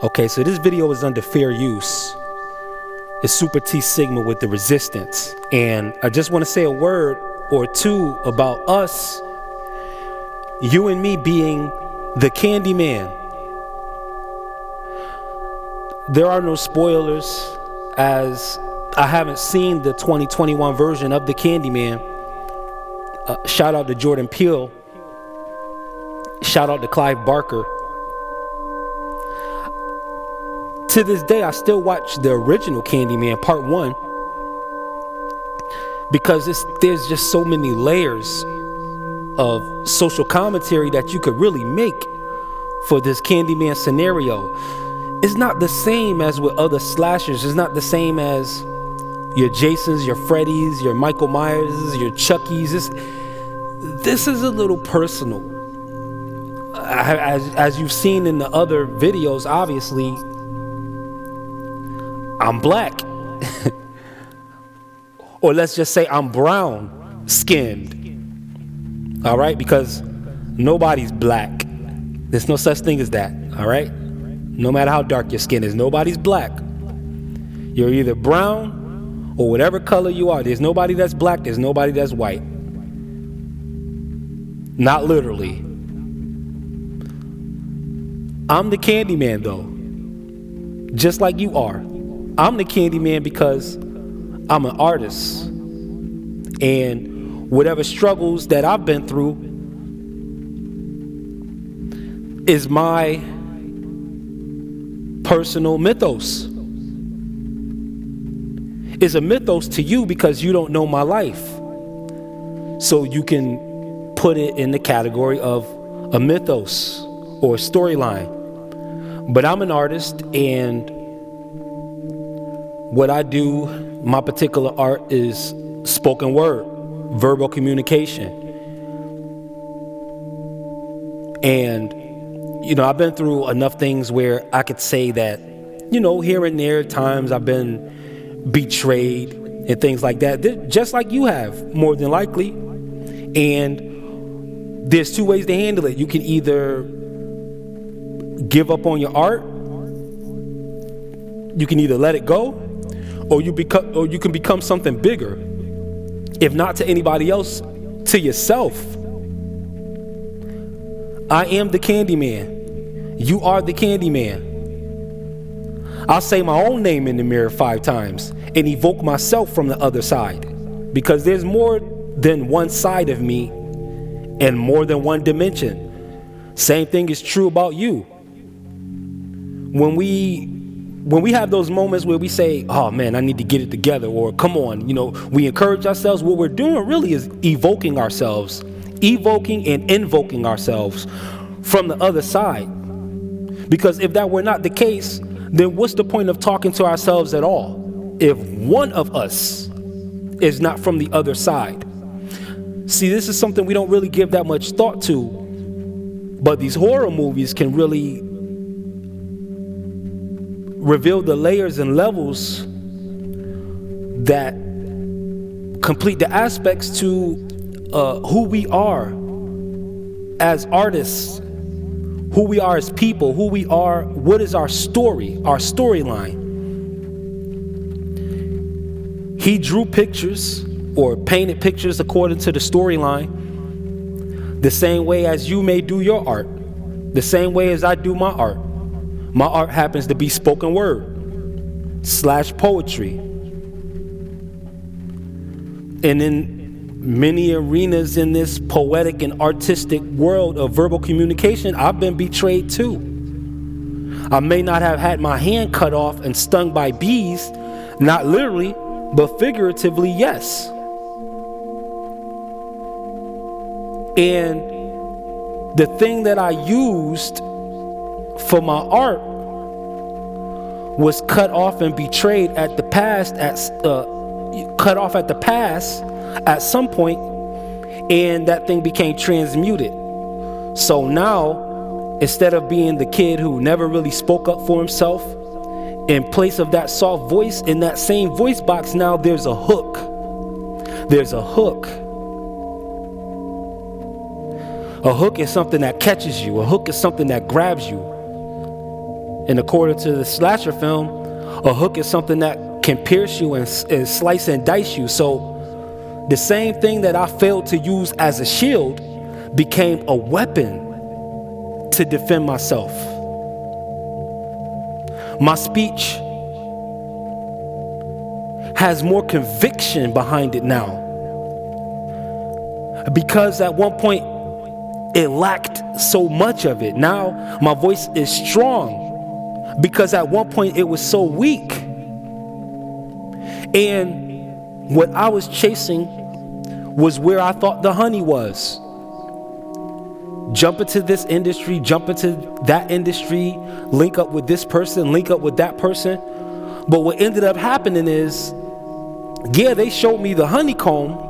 Okay, so this video is under fair use. It's Super T Sigma with the Resistance. And I just want to say a word or two about us, you and me being the Candyman. There are no spoilers, as I haven't seen the 2021 version of the Candyman. Shout out to Jordan Peele. Shout out to Clive Barker. To this day, I still watch the original Candyman Part 1 because there's just so many layers of social commentary that you could really make for this Candyman scenario. It's not the same as with other slashers. It's not the same as your Jasons, your Freddys, your Michael Myers, your Chuckies. This is a little personal. As you've seen in the other videos, obviously, I'm black. Or let's just say I'm brown skinned. All right? Because nobody's black. There's no such thing as that. All right? No matter how dark your skin is, nobody's black. You're either brown or whatever color you are. There's nobody that's black. There's nobody that's white. Not literally. I'm the Candyman, though. Just like you are. I'm the Candyman because I'm an artist. And whatever struggles that I've been through is my personal mythos. It's a mythos to you because you don't know my life. So you can put it in the category of a mythos or a storyline. But I'm an artist, and what I do, my particular art, is spoken word, verbal communication. And, I've been through enough things where I could say that, here and there times I've been betrayed and things like that, just like you have, more than likely. And there's two ways to handle it. You can either give up on your art, you can either let it go, or you can become something bigger. If not to anybody else, to yourself. I am the Candyman. You are the Candyman. I'll say my own name in the mirror 5 times and evoke myself from the other side, because there's more than one side of me and more than one dimension. Same thing is true about you. When we have those moments where we say, oh man, I need to get it together, or come on, we encourage ourselves. What we're doing really is evoking ourselves, evoking and invoking ourselves from the other side. Because if that were not the case, then what's the point of talking to ourselves at all if one of us is not from the other side? See, this is something we don't really give that much thought to, but these horror movies can really reveal the layers and levels that complete the aspects to who we are as artists, who we are as people, who we are, what is our story, our storyline. He drew pictures or painted pictures according to the storyline, the same way as you may do your art, the same way as I do my art. My art happens to be spoken word / poetry. And in many arenas in this poetic and artistic world of verbal communication, I've been betrayed too. I may not have had my hand cut off and stung by bees, not literally, but figuratively, yes. And the thing that I used for my art was cut off and betrayed at the past, cut off at the past at some point, and that thing became transmuted. So now, instead of being the kid who never really spoke up for himself, in place of that soft voice, in that same voice box, now there's a hook. There's a hook. A hook is something that catches you. A hook is something that grabs you. And according to the slasher film, a hook is something that can pierce you and slice and dice you. So the same thing that I failed to use as a shield became a weapon to defend myself. My speech has more conviction behind it now, because at one point it lacked so much of it. Now my voice is strong because at one point it was so weak. And what I was chasing was where I thought the honey was. Jump into this industry, jump into that industry, link up with this person, link up with that person. But what ended up happening is, yeah, they showed me the honeycomb,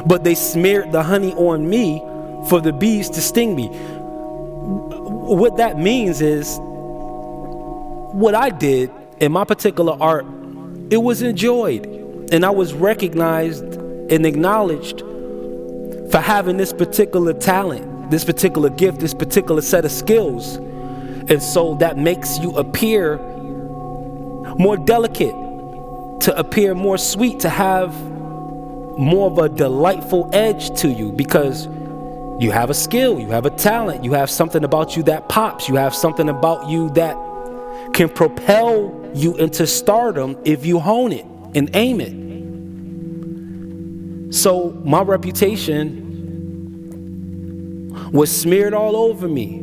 but they smeared the honey on me for the bees to sting me. What that means is, what I did in my particular art, it was enjoyed, and I was recognized and acknowledged for having this particular talent, this particular gift, this particular set of skills. And so that makes you appear more delicate, to appear more sweet, to have more of a delightful edge to you, because you have a skill, you have a talent, you have something about you that pops, you have something about you that can propel you into stardom if you hone it and aim it. So my reputation was smeared all over me,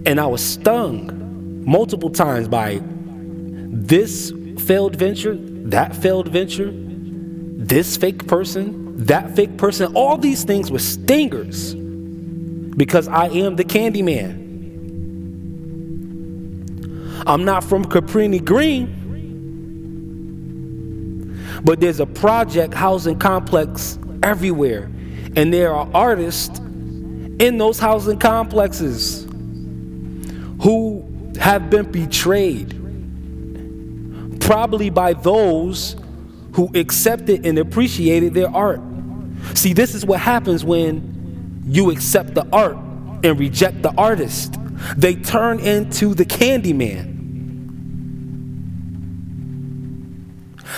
and I was stung multiple times by this failed venture, that failed venture, this fake person, that fake person. All these things were stingers, because I am the Candyman. I'm not from Caprini Green, but there's a project housing complex everywhere, and there are artists in those housing complexes who have been betrayed, probably by those who accepted and appreciated their art. See, this is what happens when you accept the art and reject the artist. They turn into the Candyman.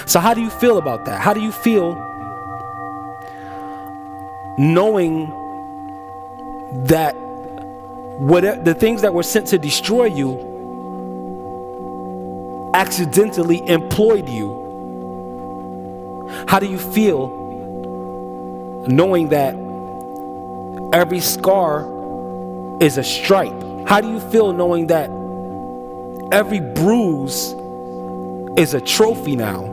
So how do you feel about that? How do you feel knowing that whatever the things that were sent to destroy you accidentally employed you? How do you feel knowing that every scar is a stripe? How do you feel knowing that every bruise is a trophy now?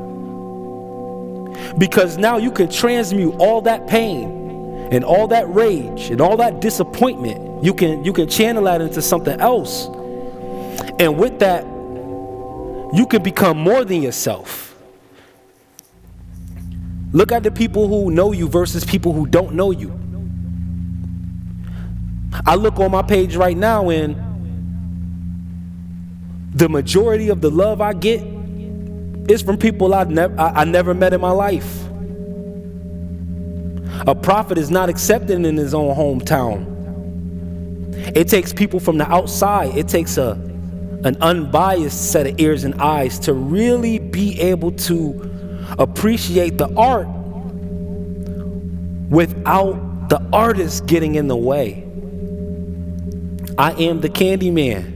Because now you can transmute all that pain and all that rage and all that disappointment. You can channel that into something else. And with that, you can become more than yourself. Look at the people who know you versus people who don't know you. I look on my page right now, and the majority of the love I get is from people I never met in my life. A prophet is not accepted in his own hometown. It takes people from the outside. It takes an unbiased set of ears and eyes to really be able to appreciate the art without the artist getting in the way. I am the Candyman.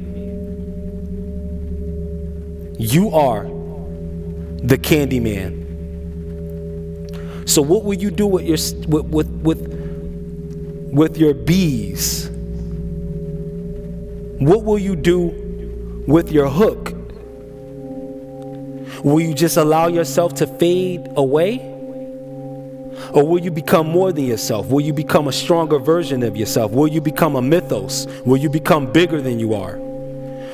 You are the Candyman. So what will you do with your bees? What will you do with your hook? Will you just allow yourself to fade away? Or will you become more than yourself? Will you become a stronger version of yourself? Will you become a mythos? Will you become bigger than you are?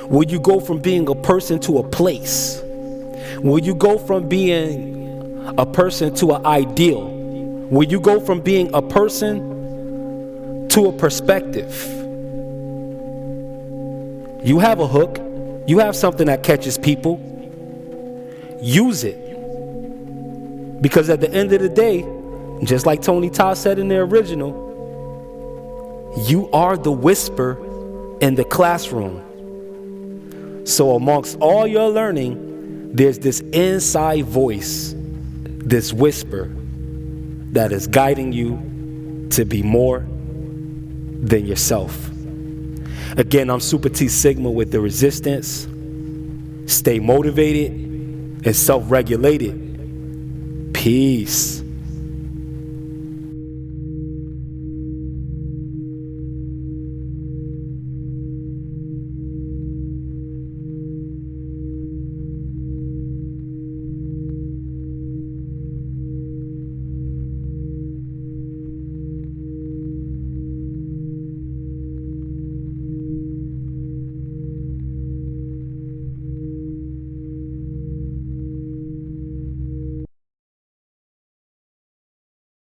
Will you go from being a person to a place? Will you go from being a person to an ideal? Will you go from being a person to a perspective? You have a hook. You have something that catches people. Use it. Because at the end of the day, just like Tony Todd said in the original, you are the whisper in the classroom. So amongst all your learning, there's this inside voice, this whisper that is guiding you to be more than yourself. Again, I'm Super T Sigma with The Resistance. Stay motivated and self-regulated. Peace.